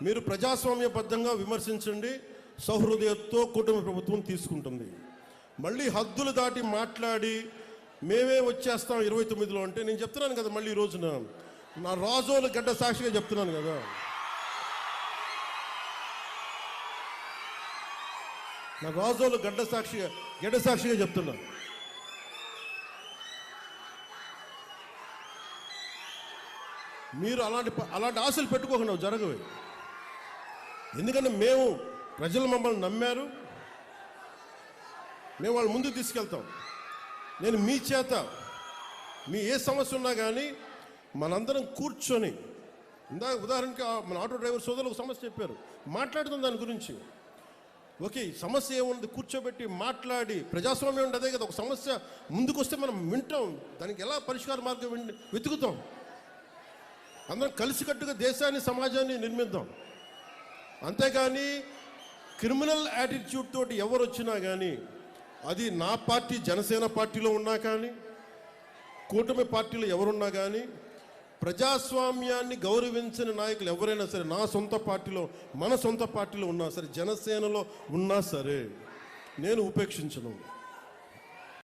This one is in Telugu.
మీరు ప్రజాస్వామ్యబద్ధంగా విమర్శించండి, సౌహృదయతో కూటమి ప్రభుత్వం తీసుకుంటుంది. మళ్ళీ హద్దులు దాటి మాట్లాడి మేమే వచ్చేస్తాం 29లో అంటే నేను చెప్తున్నాను కదా, మళ్ళీ ఈ రోజున నా రాజోలు గడ్డ సాక్షిగా చెప్తున్నాను కదా. నా రాజోలు గడ్డ సాక్షిగా చెప్తున్నాను. మీరు అలాంటి ఆశలు పెట్టుకోకుండా జరగవు. ఎందుకంటే ప్రజలు మమ్మల్ని నమ్మారు, మేము వాళ్ళ ముందుకు తీసుకెళ్తాం. నేను మీ చేత మీ ఏ సమస్య ఉన్నా కానీ మనందరం కూర్చొని, ఉదాహరణకి మన ఆటో డ్రైవర్ సోదరులు ఒక సమస్య చెప్పారు, మాట్లాడుతాం దాని గురించి. ఓకే, సమస్య ఏముంది కూర్చోబెట్టి మాట్లాడి, ప్రజాస్వామ్యం అంటే అదే కదా, ఒక సమస్య ముందుకు వస్తే మనం వింటాం, దానికి ఎలా పరిష్కార మార్గం వెతుకుతాం, అందరం కలిసికట్టుగా దేశాన్ని సమాజాన్ని నిర్మిద్దాం. అంతేగాని క్రిమినల్ యాటిట్యూడ్ తోటి ఎవరు వచ్చినా కానీ, అది నా పార్టీ జనసేన పార్టీలో ఉన్నా కానీ, కూటమి పార్టీలో ఎవరున్నా కానీ, ప్రజాస్వామ్యాన్ని గౌరవించిన నాయకులు ఎవరైనా సరే, నా సొంత పార్టీలో మన సొంత పార్టీలో ఉన్నా సరే, జనసేనలో ఉన్నా సరే, నేను ఉపేక్షించను.